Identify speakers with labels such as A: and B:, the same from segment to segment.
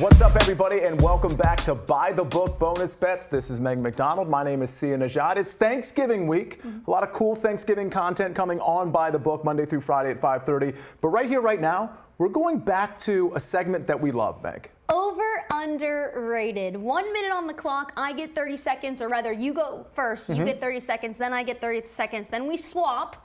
A: What's up, everybody, and welcome back to By the Book Bonus Bets. This is McDonald. My name is Nejad. It's Thanksgiving week. A lot of cool Thanksgiving content coming on By the Book Monday through Friday at 5:30. But right here, right now, we're going back to a segment that we love, Meg.
B: Over, underrated. 1 minute on the clock, I get 30 seconds, or rather, you go first, you get 30 seconds, then I get 30 seconds, then we swap.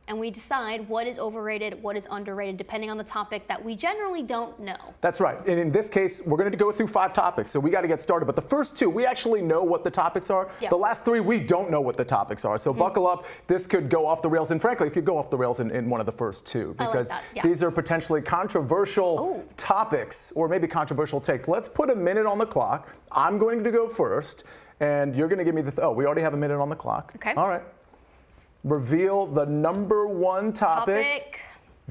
B: And we decide what is overrated, what is underrated, depending on the topic that we generally don't know.
A: That's right. And in this case, we're going to go through 5 topics, so we got to get started. But the first 2, we actually know what the topics are. Yep. The last 3, we don't know what the topics are. So buckle up. This could go off the rails. And frankly, it could go off the rails in one of the first 2. Because these are potentially controversial topics, or maybe controversial takes. Let's put a minute on the clock. I'm going to go first. And you're going to give me the... we already have a minute on the clock.
B: Okay.
A: All right. Reveal the number 1 topic.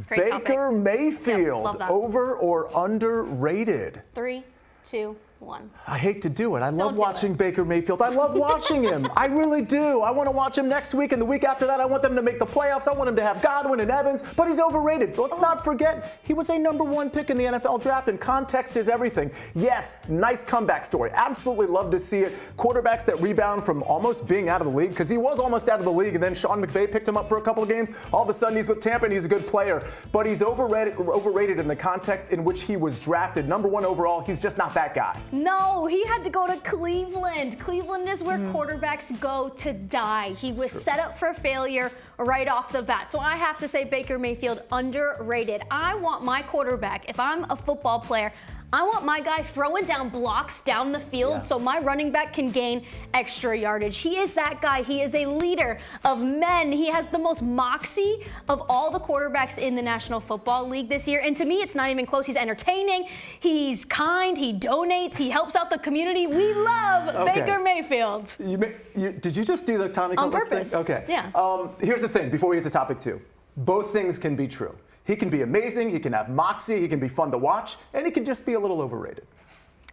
A: Baker Mayfield,
B: love that.
A: over or underrated?
B: 3, 2, 1.
A: I hate to do it. I love watching Baker Mayfield. I love watching him. I really do. I want to watch him next week and the week after that. I want them to make the playoffs. I want him to have Godwin and Evans, but he's overrated. Let's not forget, he was a number 1 pick in the NFL draft, and context is everything. Yes, nice comeback story. Absolutely love to see it. Quarterbacks that rebound from almost being out of the league, because he was almost out of the league, and then Sean McVay picked him up for a couple of games. All of a sudden, he's with Tampa, and he's a good player. But he's overrated in the context in which he was drafted. Number 1 overall, he's just not that guy.
B: No, he had to go to Cleveland. Cleveland is where quarterbacks go to die. He was set up for failure right off the bat. So I have to say Baker Mayfield, underrated. I want my quarterback, if I'm a football player, I want my guy throwing down blocks down the field so my running back can gain extra yardage. He is that guy. He is a leader of men. He has the most moxie of all the quarterbacks in the National Football League this year. And to me, it's not even close. He's entertaining. He's kind. He donates. He helps out the community. We love Baker Mayfield.
A: Did you just do the Tommy
B: on
A: Cutlets
B: purpose?
A: thing? Okay.
B: Yeah.
A: Here's the thing, before we get to topic 2. Both things can be true. He can be amazing, he can have moxie, he can be fun to watch, and he can just be a little overrated.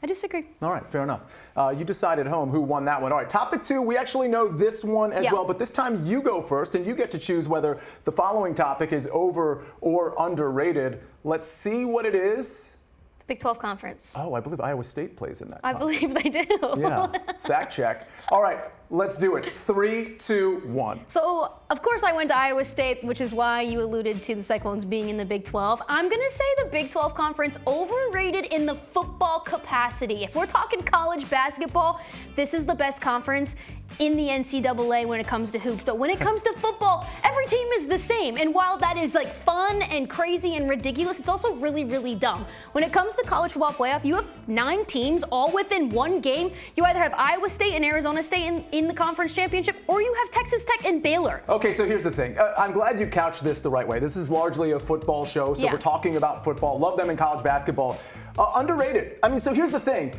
B: I disagree.
A: All right, fair enough. You decide at home who won that one. All right, topic 2, we actually know this one as well, but this time you go first, and you get to choose whether the following topic is over or underrated. Let's see what it is.
B: Big 12 Conference.
A: Oh, I believe Iowa State plays in that
B: I believe they do.
A: Yeah, fact check. All right, let's do it. 3, 2, 1.
B: So, of course, I went to Iowa State, which is why you alluded to the Cyclones being in the Big 12. I'm going to say the Big 12 Conference overrated in the football capacity. If we're talking college basketball, this is the best conference in the NCAA when it comes to hoops. But when it comes to football, every team is the same. And while that is like fun and crazy and ridiculous, it's also really, really dumb. When it comes to college football playoff, you have 9 teams all within one game. You either have Iowa State and Arizona State in the conference championship, or you have Texas Tech and Baylor.
A: Okay, so here's the thing. I'm glad you couched this the right way. This is largely a football show, so we're talking about football. Love them in college basketball. Underrated. I mean, so here's the thing.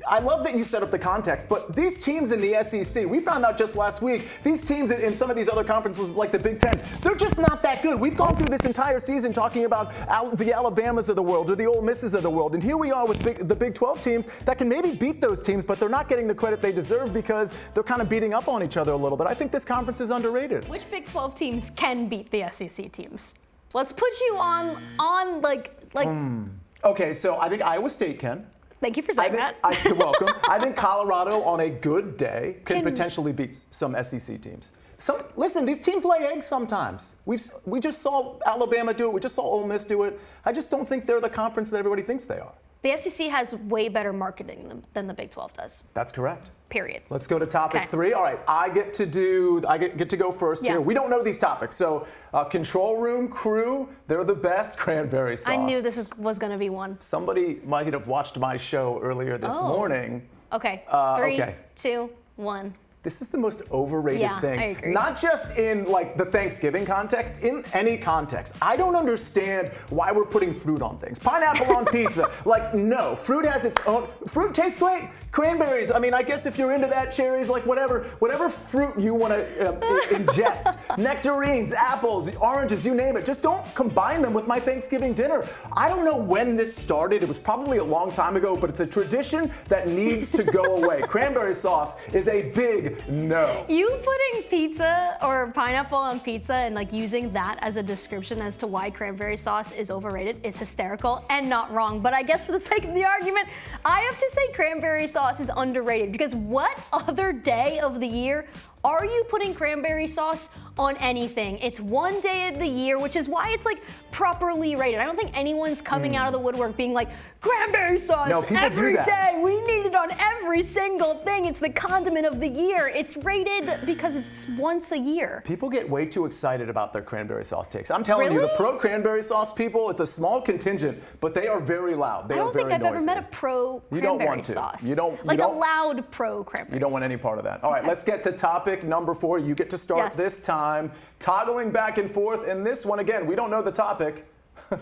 A: I love that you set up the context, but these teams in the SEC, we found out just last week, these teams in some of these other conferences like the Big Ten, they're just not that good. We've gone through this entire season talking about the Alabamas of the world or the Ole Misses of the world, and here we are with the Big 12 teams that can maybe beat those teams, but they're not getting the credit they deserve because they're kind of beating up on each other a little bit. I think this conference is underrated.
B: Which Big 12 teams can beat the SEC teams? Let's put you on like.
A: Okay, so I think Iowa State can.
B: Thank you for saying that.
A: You're welcome. I think Colorado, on a good day, can potentially beat some SEC teams. Listen, these teams lay eggs sometimes. We just saw Alabama do it. We just saw Ole Miss do it. I just don't think they're the conference that everybody thinks they are.
B: The SEC has way better marketing than the Big 12 does.
A: That's correct.
B: Period.
A: Let's go to topic 3. All right, I get to go first here. We don't know these topics, so control room crew, they're the best. Cranberry sauce.
B: I knew this was going to be one.
A: Somebody might have watched my show earlier this morning.
B: Okay. 3, 2, 1.
A: This is the most overrated thing.
B: I agree.
A: Not just in like the Thanksgiving context, in any context. I don't understand why we're putting fruit on things. Pineapple on pizza. Like, no, fruit has its own. Fruit tastes great. Cranberries. I mean, I guess if you're into that, cherries, like whatever fruit you want to ingest. Nectarines, apples, oranges, you name it. Just don't combine them with my Thanksgiving dinner. I don't know when this started. It was probably a long time ago, but it's a tradition that needs to go away. Cranberry sauce is a big big no.
B: You putting pizza or pineapple on pizza and like using that as a description as to why cranberry sauce is overrated is hysterical and not wrong. But I guess for the sake of the argument, I have to say cranberry sauce is underrated, because what other day of the year are you putting cranberry sauce on anything? It's one day of the year, which is why it's like properly rated. I don't think anyone's coming out of the woodwork being like, cranberry sauce every day. We need it on every single thing. It's the condiment of the year. It's rated because it's once a year.
A: People get way too excited about their cranberry sauce takes. I'm telling you, the pro cranberry sauce people, it's a small contingent, but they are very loud. They
B: I
A: are
B: don't
A: very
B: think I've
A: noisy.
B: ever met a pro cranberry sauce.
A: You don't
B: like a loud pro cranberry
A: You don't want any part of that. All right, let's get to topic number 4. You get to start this time, toggling back and forth. And this one, again, we don't know the topic.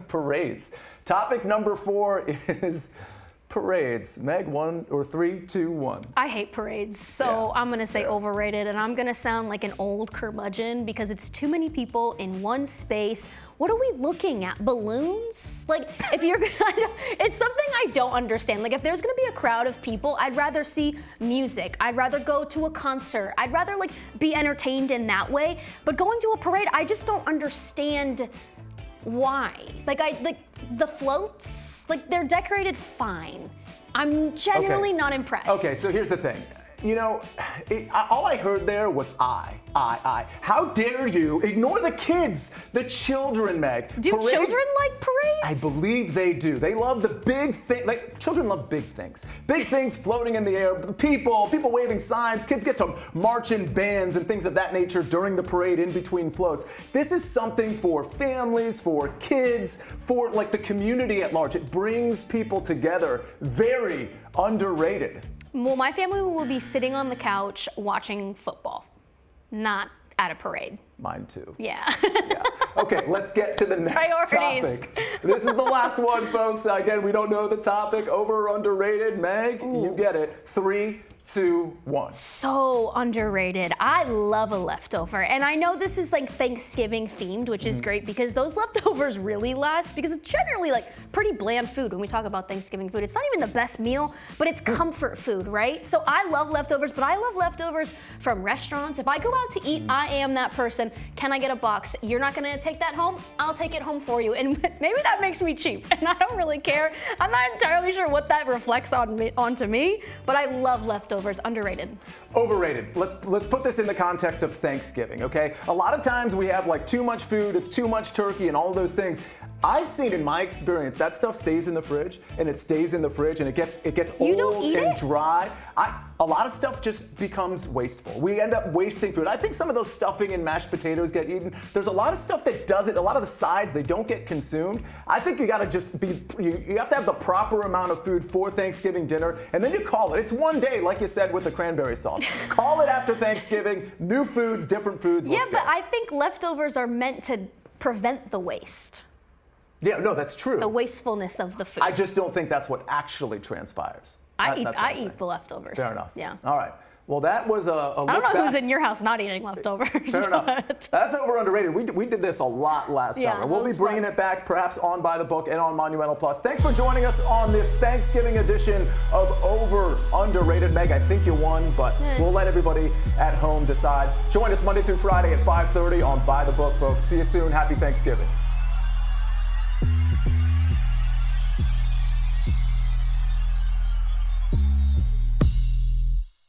A: Parades. Topic number 4 is parades. Meg, 1 or 3, 2, 1.
B: I hate parades, so I'm gonna say overrated, and I'm gonna sound like an old curmudgeon because it's too many people in one space. What are we looking at? Balloons? Like, if you're, it's something I don't understand. Like, if there's gonna be a crowd of people, I'd rather see music. I'd rather go to a concert. I'd rather like be entertained in that way. But going to a parade, I just don't understand why. Like the floats, like they're decorated fine. I'm generally not impressed.
A: Okay, so here's the thing. You know, all I heard there was I. How dare you ignore the kids, the children, Meg?
B: Do children like parades?
A: I believe they do. They love the big thing. Like, children love big things. Big things floating in the air, people waving signs. Kids get to march in bands and things of that nature during the parade in between floats. This is something for families, for kids, for like the community at large. It brings people together. Very underrated.
B: Well, my family will be sitting on the couch watching football, not at a parade.
A: Mine too.
B: Yeah.
A: Okay, let's get to the next topic. This is the last one, folks. Again, we don't know the topic. Over or underrated? Meg, you get it. 3, 2, 1.
B: So underrated. I love a leftover. And I know this is like Thanksgiving themed, which is great because those leftovers really last, because it's generally like pretty bland food when we talk about Thanksgiving food. It's not even the best meal, but it's comfort food, right? So I love leftovers, but I love leftovers from restaurants. If I go out to eat, I am that person. Can I get a box? You're not gonna take that home? I'll take it home for you. And maybe that makes me cheap, and I don't really care. I'm not entirely sure what that reflects onto me, but I love leftovers. Underrated.
A: Overrated. Let's put this in the context of Thanksgiving, okay? A lot of times we have like too much food, it's too much turkey and all those things. I've seen in my experience that stuff stays in the fridge and it stays in the fridge and it gets old and dry. A lot of stuff just becomes wasteful. We end up wasting food. I think some of those stuffing and mashed potatoes get eaten. There's a lot of stuff that doesn't. A lot of the sides, they don't get consumed. I think you gotta just be, you have to have the proper amount of food for Thanksgiving dinner, and then you call it. It's one day, like you said, with the cranberry sauce. Call it after Thanksgiving, new foods, different foods.
B: Yeah, but I think leftovers are meant to prevent the waste.
A: Yeah, no, that's true.
B: The wastefulness of the food.
A: I just don't think that's what actually transpires.
B: I eat the leftovers.
A: Fair enough.
B: Yeah.
A: All right. Well, that was a look
B: I don't know
A: back.
B: who's in your house not eating leftovers.
A: Fair enough. That's over underrated. We did this a lot last summer. We'll be bringing it back perhaps on By the Book and on Monumental Plus. Thanks for joining us on this Thanksgiving edition of Over Underrated. Meg, I think you won, but we'll let everybody at home decide. Join us Monday through Friday at 5:30 on By the Book, folks. See you soon. Happy Thanksgiving.